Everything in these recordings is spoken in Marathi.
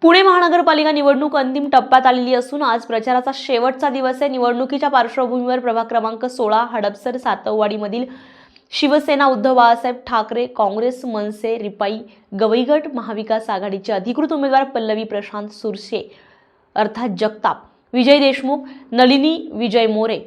पुणे महानगरपालिका निवडणूक अंतिम टप्प्यात आलेली असून आज प्रचाराचा शेवटचा दिवस आहे। निवडणुकीच्या पार्श्वभूमीवर प्रभाग क्रमांक 16 हडपसर सातववाडीमधील शिवसेना उद्धव बाळासाहेब ठाकरे, काँग्रेस, मनसे, रिपाई, गवईगट, महाविकास आघाडीचे अधिकृत उमेदवार पल्लवी प्रशांत सुरसे अर्थात जगताप, विजय देशमुख, नलिनी विजय मोरे,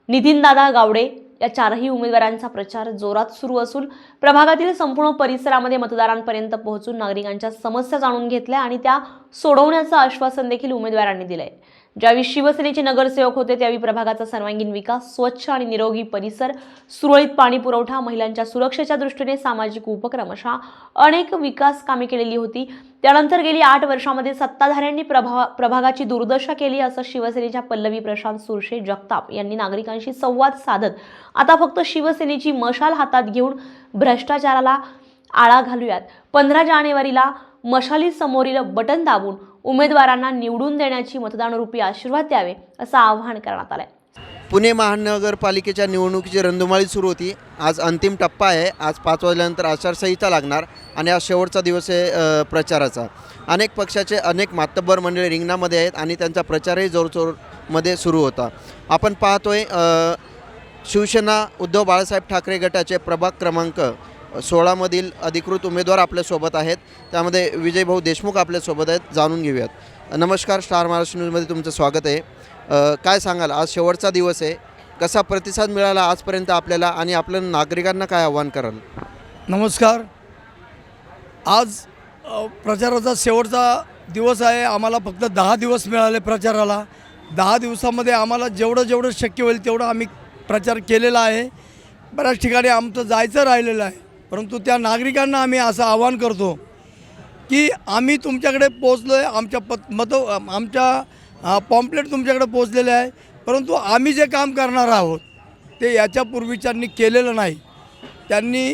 नितीनदादा गावडे या चारही उमेदवारांचा प्रचार जोरात सुरू असून प्रभागातील संपूर्ण परिसरामध्ये मतदारांपर्यंत पोहोचून नागरिकांच्या समस्या जाणून घेतल्या आणि त्या सोडवण्याचं आश्वासन देखील उमेदवारांनी दिलंय। ज्यावेळी शिवसेनेचे नगरसेवक होते त्यावेळी प्रभागाचा सर्वांगीण विकास, स्वच्छ आणि निरोगी परिसर, सुरळीत पाणी पुरवठा, महिलांच्या सुरक्षेच्या दृष्टीने सामाजिक उपक्रम अशा अनेक विकास कामे केलेली होती। त्यानंतर गेली 8 वर्षांमध्ये सत्ताधाऱ्यांनी प्रभागाची दुर्दशा केली असं शिवसेनेच्या पल्लवी प्रशांत सुरसे जगताप यांनी नागरिकांशी संवाद साधत आता फक्त शिवसेनेची मशाल हातात घेऊन भ्रष्टाचाराला आळा घालूयात। 15 जानेवारीला मशाली समोरील बटन दाबून उमेदवारांना निवडून देण्याची मतदानरूपी आशीर्वाद द्यावे असं आवाहन करण्यात आलंय। पुणे महानगरपालिकेच्या निवडणुकीची रणधुमाळी सुरू होती। आज अंतिम टप्पा आहे। आज 5 वाजल्यानंतर आचारसंहिता लागणार आणि आज शेवटचा दिवस आहे प्रचाराचा। अनेक पक्षाचे अनेक मातब्बर मंडळी रिंगणामध्ये आहेत आणि त्यांचा प्रचारही जोरशोरमध्ये सुरू होता। आपण पाहतोय शिवसेना उद्धव बाळासाहेब ठाकरे गटाचे प्रभाग क्रमांक 16 मधील अधिकृत उमेदवार आपल्यासोबत आहेत। त्यामध्ये विजयभाऊ देशमुख आपल्यासोबत आहेत। जाणून घेऊयात। नमस्कार, स्टार महाराष्ट्र न्यूजमध्ये तुमचं स्वागत आहे। काय सांगाल, आज शेवटचा दिवस आहे, कसा प्रतिसाद मिळाला आजपर्यंत आपल्याला आणि आपल्या नागरिकांना काय आव्हान कराल? नमस्कार, आज प्रचाराचा शेवटचा दिवस आहे। आम्हाला फक्त 10 दिवस मिळाले प्रचाराला। 10 दिवसामध्ये आम्हाला जेवढं शक्य होईल तेवढं आम्ही प्रचार केलेला आहे। बऱ्याच ठिकाणी आमचं जायचं राहिलेलं आहे, परंतु त्या नागरिकांना आम्ही असं आवाहन करतो की आम्ही तुमच्याकडे पोचलो आहे, आमच्या पॉम्पलेट तुमच्याकडे पोचलेले आहे, परंतु आम्ही जे काम करणार आहोत ते याच्यापूर्वीच्यांनी केलेलं नाही। त्यांनी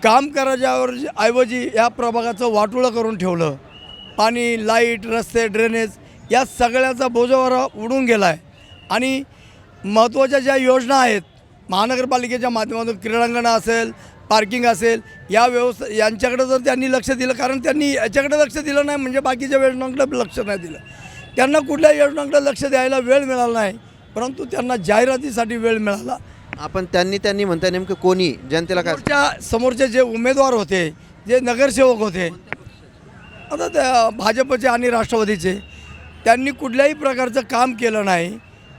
काम करायच्यावर ऐवजी या प्रभागाचं वाटोळं करून ठेवलं। पाणी, लाईट, रस्ते, ड्रेनेज या सगळ्याचा बोजावर उडून गेला आहे आणि महत्त्वाच्या ज्या योजना आहेत महानगरपालिकेच्या माध्यमातून, क्रीडांगण असेल, पार्किंग असेल, या यांच्याकडे जर त्यांनी लक्ष दिलं, कारण त्यांनी याच्याकडे लक्ष दिलं नाही म्हणजे बाकीच्या योजनांकडे लक्ष नाही दिलं। त्यांना कुठल्या योजनांकडे लक्ष द्यायला वेळ मिळाला नाही, परंतु त्यांना जाहिरातीसाठी वेळ मिळाला। आपण त्यांनी म्हणता नेमकं कोणी जनतेला काय समोरचे जे उमेदवार होते, जे नगरसेवक होते, आता त्या भाजपचे आणि राष्ट्रवादीचे, त्यांनी कुठल्याही प्रकारचं काम केलं नाही।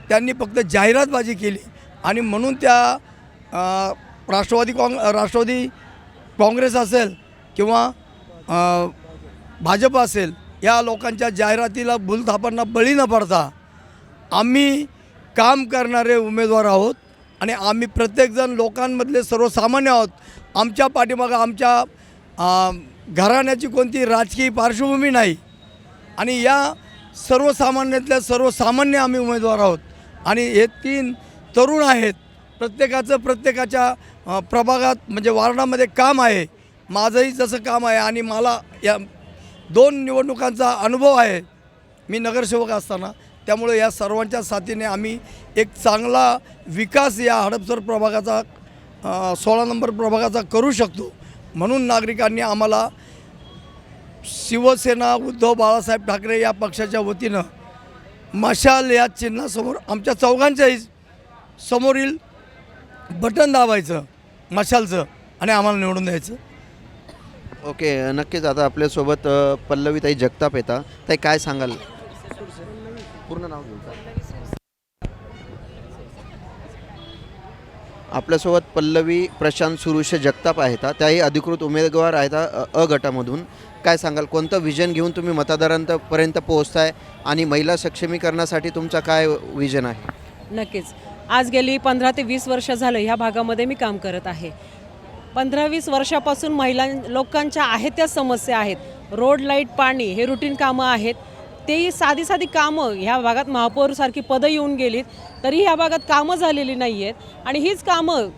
त्यांनी फक्त जाहिरातबाजी केली आणि म्हणून त्या राष्ट्रवादी काँग्रेस असेल किंवा भाजप असेल, या लोकांच्या जाहिरातीला भूलथापांना बळी न पडता आम्ही काम करणारे उमेदवार आहोत आणि आम्ही प्रत्येकजण लोकांमधले सर्वसामान्य आहोत। आमच्या पाठीमागं आमच्या घराण्याची कोणती राजकीय पार्श्वभूमी नाही आणि या सर्वसामान्यातल्या सर्वसामान्य आम्ही उमेदवार आहोत आणि हे 3 तरुण आहेत। प्रत्येकाच्या प्रभागात म्हणजे वार्डामध्ये काम आहे। माझंही जसं काम आहे आणि मला या 2 निवडणुकांचा अनुभव आहे मी नगरसेवक असताना, त्यामुळे या सर्वांच्या साथीने आम्ही एक चांगला विकास या हडपसर प्रभागाचा 16 नंबर प्रभागाचा करू शकतो। म्हणून नागरिकांनी आम्हाला शिवसेना उद्धव बाळासाहेब ठाकरे या पक्षाच्या वतीनं मशाल या चिन्हासमोर आमच्या चौघांच्याही समोरील बटन दाबायचं मशालचं आणि आम्हाला निवडून द्यायचं। ओके, नक्कीच। आता आपल्यासोबत पल्लवीताई जगताप येतात। ताई, काय सांगाल? पूर्ण नाव घेऊ का? आपल्यासोबत पल्लवी प्रशांत सुरसे जगताप आहेत, त्याही अधिकृत उमेदवार आहेत अ गटामधून। काय सांगाल, कोणतं विजन घेऊन तुम्ही मतदारांपर्यंत पोहोचताय आणि महिला सक्षमीकरणासाठी तुमचा काय विजन आहे? नक्कीच, आज गेली 15 ते 20 वर्ष झालं ह्या भागामध्ये मी काम करत आहे। 15-20 वर्षापासून लोकांच्या आहेत त्या समस्या आहेत। रोड, लाईट, पाणी हे रुटीन कामं आहेत। तेही साधी कामं ह्या भागात महापौरसारखी पदं येऊन गेलीत तरी ह्या भागात कामं झालेली नाही आहेत आणि हीच कामं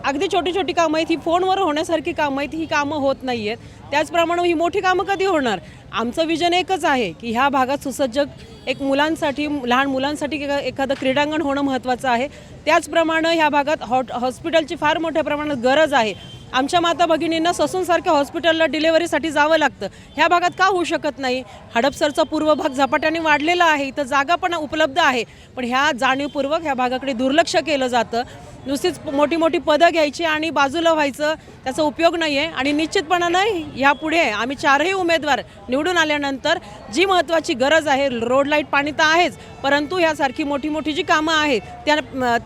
अगदी छोटी कामं आहेत, ही फोनवर होण्यासारखी कामं आहेत, ही कामं होत नाही आहेत। त्याचप्रमाणे ही मोठी कामं कधी होणार? आमचं विजन एकच आहे की ह्या भागात सुसज्ज एक मुलांसाठी, लहान मुलांसाठी एखादं क्रीडांगण होणं महत्त्वाचं आहे। त्याचप्रमाणे ह्या भागात हॉस्पिटलची फार मोठ्या प्रमाणात गरज आहे आमच्या माता भगिनींना ससूनसारख्या हॉस्पिटलला डिलेव्हरीसाठी जावं लागतं. ह्या भागात का होऊ शकत नाही? हडपसरचा पूर्व भाग झपाट्याने वाढलेला आहे, इथं जागा पण उपलब्ध आहे, पण ह्या जाणीवपूर्वक ह्या भागाकडे दुर्लक्ष केलं जातं. नुसतीच मोठी मोठी पदं घ्यायची आणि बाजूला व्हायचं, त्याचा उपयोग नाही आहे. आणि निश्चितपणानं ह्यापुढे आम्ही 4ही उमेदवार निवडून आल्यानंतर जी महत्त्वाची गरज आहे, रोड लाईट पाणी तर आहेच, परंतु ह्यासारखी मोठी मोठी जी कामं आहेत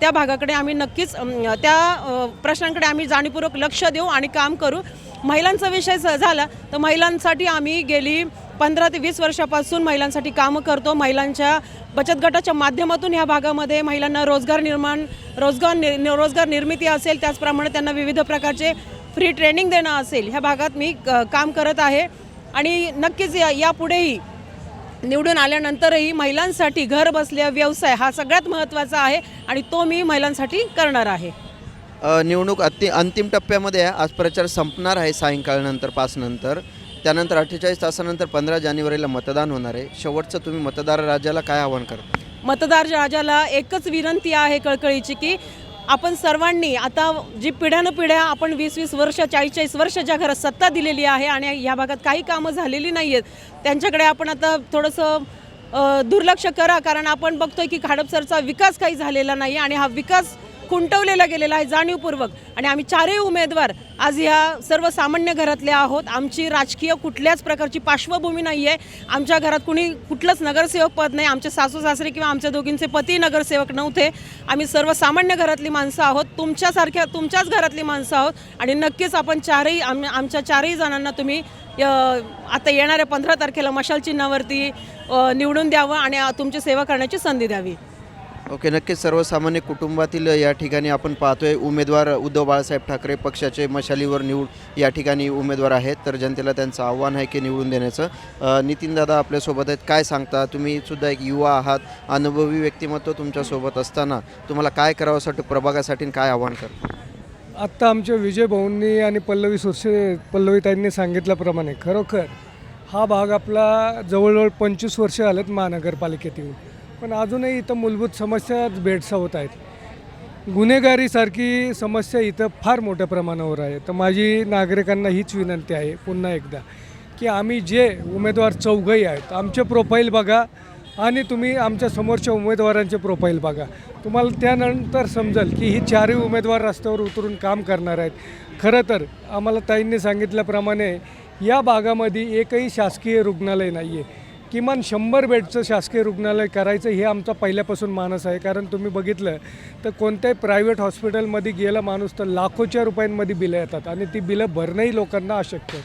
त्या भागाकडे आम्ही नक्कीच त्या प्रश्नांकडे आम्ही जाणीवपूर्वक लक्ष देऊ आणि काम करू. महिलांचा विषय झाला तर महिलांसाठी आम्ही गेली 15 ते 20 वर्षापासून महिलांसाठी कामं करतो. महिलांच्या बचत गटाच्या माध्यमातून ह्या भागामध्ये महिलांना रोजगार निर्मिती असेल, त्याचप्रमाणे त्यांना विविध प्रकारचे फ्री ट्रेनिंग देणं असेल, ह्या भागात मी काम करत आहे. आणि नक्कीच यापुढेही निवडून आल्यानंतरही महिलांसाठी घर बसल्या व्यवसाय हा सगळ्यात महत्त्वाचा आहे आणि तो मी महिलांसाठी करणार आहे. निवडणूक अंतिम टप्प्यामध्ये आहे. आज प्रचार संपणार आहे सायंकाळनंतर 5 नंतर. त्यानंतर 48 तासानंतर 15 जानेवारीला मतदान होणार आहे. शेवटचं तुम्ही मतदार राजाला काय आवाहन करता? मतदार राजाला एकच विनंती आहे कळकळीची की आपण सर्वांनी आता जी पिढ्यानपिढ्या आपण 20-20 वर्ष 40-40 वर्ष ज्या घरात सत्ता दिलेली आहे आणि ह्या भागात काही कामं झालेली नाही आहेत, त्यांच्याकडे आपण आता थोडंसं दुर्लक्ष करा. कारण आपण बघतोय की हडपसरचा विकास काही झालेला नाही आणि हा विकास खुंटवलेला गेलेला आहे जाणीवपूर्वक. आणि आम्ही 4ही उमेदवार आज ह्या सर्वसामान्य घरातले आहोत. आमची राजकीय कुठल्याच प्रकारची पार्श्वभूमी नाही आहे. आमच्या घरात कुठलंच नगरसेवक पद नाही. आमचे सासू सासरे किंवा आमच्या दोघींचे पती नगरसेवक नव्हते. आम्ही सर्वसामान्य घरातली माणसं आहोत, तुमच्याच घरातली माणसं आहोत. आणि नक्कीच आपण आमच्या 4ही जणांना तुम्ही आता येणाऱ्या 15 तारखेला मशाल चिन्हावरती निवडून द्यावं आणि तुमची सेवा करण्याची संधी द्यावी. ओके, नक्कीच सर्वसामान्य कुटुंबातील या ठिकाणी आपण पाहतोय उमेदवार उद्धव बाळासाहेब ठाकरे पक्षाचे मशालीवर या ठिकाणी उमेदवार आहेत. तर जनतेला त्यांचं आव्हान आहे की निवडून देण्याचं. नितीनदादा आपल्यासोबत आहेत, काय सांगता? तुम्ही सुद्धा एक युवा आहात, अनुभवी व्यक्तिमत्व तुमच्यासोबत असताना तुम्हाला काय करावंसाठी प्रभागासाठी काय आव्हान करता? आत्ता आमच्या विजय भाऊंनी आणि पल्लवीताईंनी सांगितल्याप्रमाणे खरोखर हा भाग आपला जवळजवळ 25 वर्ष आलेत महानगरपालिकेत येऊन, पण अजूनही इथं मूलभूत समस्या भेडसावत आहेत. गुन्हेगारीसारखी समस्या इथं फार मोठ्या प्रमाणावर आहे. तर माझी नागरिकांना हीच विनंती आहे पुन्हा एकदा की आम्ही जे उमेदवार 4घही आहेत, आमचे प्रोफाईल बघा आणि तुम्ही आमच्या समोरच्या उमेदवारांचे प्रोफाईल बघा. तुम्हाला त्यानंतर समजेल की ही 4ही उमेदवार रस्त्यावर उतरून काम करणार आहेत. खरं तर आम्हाला ताईंनी सांगितल्याप्रमाणे या भागामध्ये एकही शासकीय रुग्णालय नाही आहे. किमान 100 बेडचं शासकीय रुग्णालय करायचं हे आमचा पहिल्यापासून मानस आहे. कारण तुम्ही बघितलं तर कोणत्याही प्रायव्हेट हॉस्पिटलमध्ये गेला माणूस तर लाखोच्या रुपयांमध्ये बिलं येतात आणि ती बिलं भरणंही लोकांना अशक्य आहे.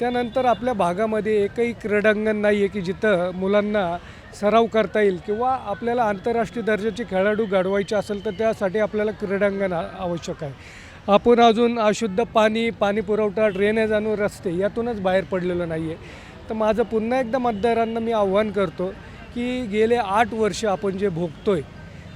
त्यानंतर आपल्या भागामध्ये एकही क्रीडांगण नाही आहे की जिथं मुलांना सराव करता येईल किंवा आपल्याला आंतरराष्ट्रीय दर्जाचे खेळाडू घडवायचे असेल तर त्यासाठी आपल्याला क्रीडांगण आवश्यक आहे. आपण अजून अशुद्ध पाणी पुरवठा, ड्रेनेज आणि रस्ते यातूनच बाहेर पडलेलं नाही आहे. तर माझं पुन्हा एकदा मतदारांना मी आव्हान करतो की गेले 8 वर्ष आपण जे भोगतोय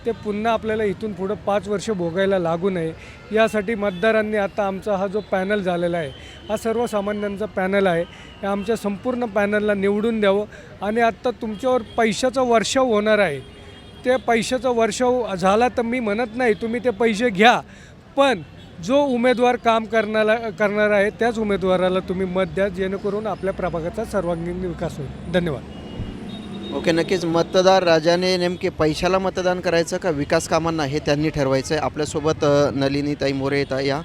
ते पुन्हा आपल्याला इथून पुढं 5 वर्ष भोगायला लागू नये. यासाठी मतदारांनी आता आमचा हा जो पॅनल झालेला आहे, हा सर्वसामान्यांचा पॅनल आहे, या आमच्या संपूर्ण पॅनलला निवडून द्यावं. आणि आत्ता तुमच्यावर पैशाचा वर्षाव होणार आहे. ते पैशाचा वर्षाव झाला तर मी म्हणत नाही तुम्ही ते पैसे घ्या, पण जो उमेदवार काम करणार आहे त्याच उमेदवाराला तुम्ही मत द्या, जेणेकरून आपल्या प्रभागाचा सर्वांगीण विकास होईल. धन्यवाद. ओके, नक्कीच मतदार राजाने नेमके पैशाला मतदान करायचं का विकास कामांना हे त्यांनी ठरवायचं आहे. आपल्यासोबत नलिनीताई मोरे येतात, या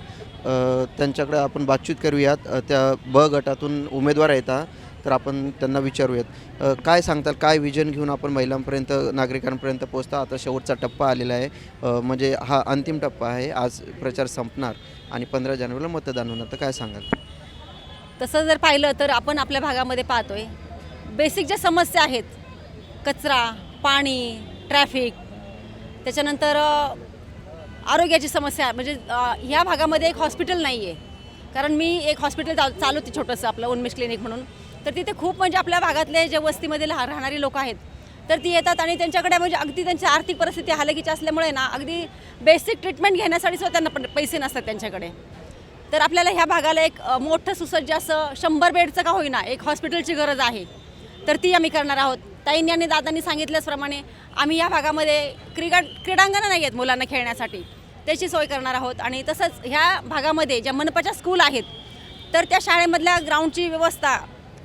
त्यांच्याकडे आपण बातचीत करूयात. त्या ब गटातून उमेदवार येतात, तर आपण त्यांना विचारूयात काय सांगताल, काय विजन घेऊन आपण महिलांपर्यंत नागरिकांपर्यंत पोहोचता. आता शेवटचा टप्पा आलेला आहे, म्हणजे हा अंतिम टप्पा आहे. आज प्रचार संपणार आणि 15 जानेवारीला मतदान होणार, तर काय सांगाल? तसं जर पाहिलं तर आपण आपल्या भागामध्ये पाहतोय बेसिक ज्या समस्या आहेत, कचरा, पाणी, ट्रॅफिक, त्याच्यानंतर आरोग्याची समस्या, म्हणजे ह्या भागामध्ये एक हॉस्पिटल नाही आहे. कारण मी एक हॉस्पिटल चालवते छोटंसं आपलं उन्मेष क्लिनिक म्हणून. तर तिथे खूप म्हणजे आपल्या भागातले जे वस्तीमध्ये राहणारी लोक आहेत तर ती येतात आणि त्यांच्याकडे म्हणजे अगदी त्यांची आर्थिक परिस्थिती हालाकीची असल्यामुळे ना अगदी बेसिक ट्रीटमेंट घेण्यासाठी सुद्धा त्यांना पैसे नसतात त्यांच्याकडे. तर आपल्याला ह्या भागाला एक मोठं सुसज्ज असं 100 बेडचं का होईना एक हॉस्पिटलची गरज आहे, तर ती आम्ही करणार आहोत. ताईंनी आणि दादांनी सांगितल्याप्रमाणे आम्ही या भागामध्ये क्रीडांगणं नाही आहेत मुलांना खेळण्यासाठी, त्याची सोय करणार आहोत. आणि तसंच ह्या भागामध्ये ज्या मनपाच्या स्कूल आहेत तर त्या शाळेमधल्या ग्राउंडची व्यवस्था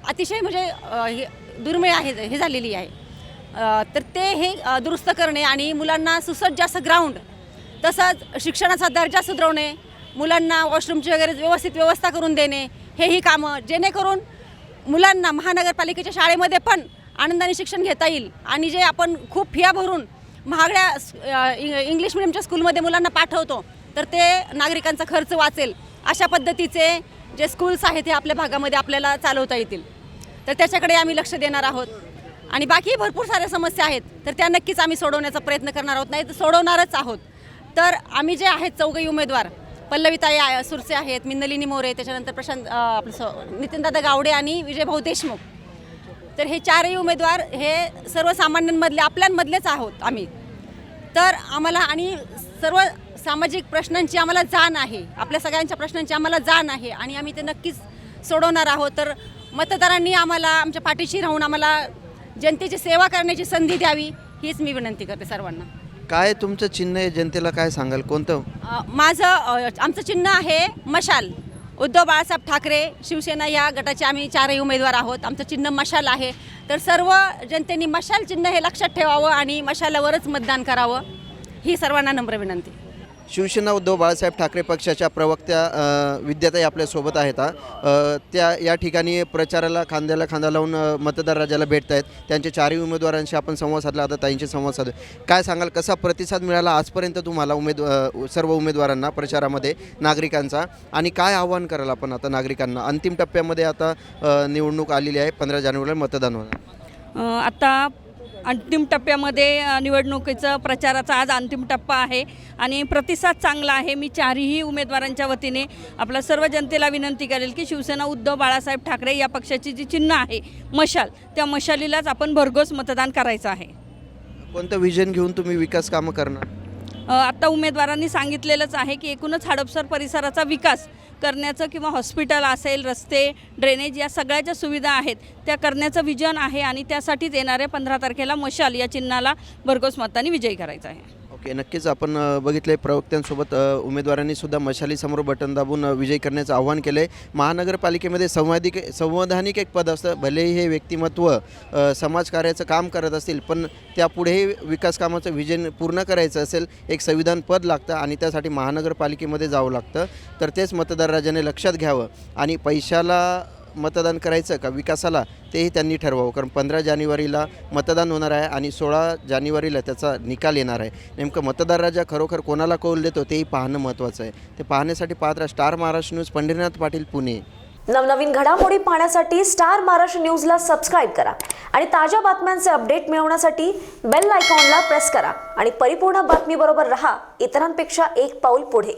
अतिशय म्हणजे दुर्मिळ आहे, हे झालेली आहे. तर ते हे दुरुस्त करणे आणि मुलांना सुसज्ज असं ग्राउंड, तसंच शिक्षणाचा दर्जा सुधारवणे, मुलांना वॉशरूमची वगैरे व्यवस्थित व्यवस्था करून देणे, हेही कामं जेणेकरून मुलांना महानगरपालिकेच्या शाळेमध्ये पण आनंदाने शिक्षण घेता येईल. आणि जे आपण खूप फिया भरून महागड्या इंग्लिश मिडियमच्या स्कूलमध्ये मुलांना पाठवतो तर ते नागरिकांचा खर्च वाचेल, अशा पद्धतीचे जे स्कूल्स आहेत हे आपल्या भागामध्ये आपल्याला चालवता येतील. तर त्याच्याकडे आम्ही लक्ष देणार आहोत. आणि बाकी भरपूर साऱ्या समस्या आहेत तर त्या नक्कीच आम्ही सोडवण्याचा प्रयत्न करणार आहोत, नाही तर सोडवणारच आहोत. तर आम्ही जे आहेत चौघही उमेदवार, पल्लवीताई सुरसे आहेत, नलिनी मोरे, त्याच्यानंतर नितीनदादा गावडे आणि विजयभाऊ देशमुख, तर हे चारही उमेदवार हे सर्वसामान्यांमधले आपल्यांमधलेच आहोत आम्ही. तर आम्हाला आणि सर्व सामाजिक प्रश्नांची आम्हाला जाण आहे, आपल्या सगळ्यांच्या प्रश्नांची आम्हाला जाण आहे आणि आम्ही ते नक्कीच सोडवणार आहोत. तर मतदारांनी आम्हाला आमच्या पाठीशी राहून आम्हाला जनतेची सेवा करण्याची संधी द्यावी, हीच मी विनंती करते सर्वांना. काय तुमचं चिन्ह आहे, जनतेला काय सांगाल, कोणतं? आमचं चिन्ह आहे मशाल. उद्धव बाळासाहेब ठाकरे शिवसेना या गटाचे आम्ही चारही उमेदवार आहोत. आमचं चिन्ह मशाल आहे. तर सर्व जनतेने मशाल चिन्ह हे लक्षात ठेवावं आणि मशालावरच मतदान करावं, ही सर्वांना नम्र विनंती. शिवसेना उद्धव बाळासाहेब ठाकरे पक्षाच्या प्रवक्त्या विद्याताई आपल्यासोबत आहेत. त्या या ठिकाणी प्रचाराला खांद्याला खांदा लावून मतदार राजाला भेटत आहेत. त्यांच्या चारही उमेदवारांशी आपण संवाद साधला, आता ताईंशी संवाद साधू. काय सांगाल, कसा प्रतिसाद मिळाला आजपर्यंत तुम्हाला सर्व उमेदवारांना प्रचारामध्ये नागरिकांचा, आणि काय आव्हान कराल आपण आता नागरिकांना? अंतिम टप्प्यामध्ये आता निवडणूक आलेली आहे, 15 जानेवारीला मतदान होणार. आता अंतिम टप्प्यामध्ये निवडणुकीचं प्रचाराचा आज अंतिम टप्पा आहे आणि प्रतिसाद चांगला आहे. मी चारही उमेदवारांच्या वतीने आपल्या सर्व जनतेला विनंती करेल की शिवसेना उद्धव बाळासाहेब ठाकरे या पक्षाची जी चिन्ह आहे मशाल, त्या मशालीलाच आपण भरघोस मतदान करायचं आहे. कोणतं विजन घेऊन तुम्ही विकास कामं करणार? आत्ता उमेदवारांनी सांगितलेलंच आहे की एकूणच हडपसर परिसराचा विकास करण्याचं, किंवा हॉस्पिटल असेल, रस्ते, ड्रेनेज या सगळ्या ज्या सुविधा आहेत त्या करण्याचं विजन आहे आणि त्यासाठीच येणाऱ्या 15 तारखेला मशाल या चिन्हाला भरघोस मतांनी विजयी करायचं आहे. ओके, नक्कीच आपण बघितलं आहे प्रवक्त्यांसोबत उमेदवारांनी सुद्धा मशालीसमोर बटन दाबून विजयी करण्याचं आव्हान केलं आहे. महानगरपालिकेमध्ये संवैधानिक एक पद असतं, भलेही हे व्यक्तिमत्व समाजकार्याचं काम करत असतील, पण त्यापुढेही विकास कामाचं विजन पूर्ण करायचं असेल एक संविधान पद लागतं आणि त्यासाठी महानगरपालिकेमध्ये जावं लागतं. तर तेच मतदार राजाने लक्षात घ्यावं आणि पैशाला मतदान करायचं का विकासाला, तेही त्यांनी ठरवावं. कारण 15 जानेवारीला मतदान होणार आहे आणि 16 जानेवारीला त्याचा निकाल येणार आहे. नेमकं मतदार राजा खरोखर कोणाला कौल देतो तेही पाहणं महत्त्वाचं आहे. ते पाहण्यासाठी पाहत राहा स्टार महाराष्ट्र न्यूज. पंढरीनाथ पाटील, पुणे. नवनवीन घडामोडी पाहण्यासाठी स्टार महाराष्ट्र न्यूजला सबस्क्राईब करा आणि ताज्या बातम्यांचे अपडेट मिळवण्यासाठी बेल आयकॉनला प्रेस करा आणि परिपूर्ण बातमीबरोबर रहा, इतरांपेक्षा एक पाऊल पुढे.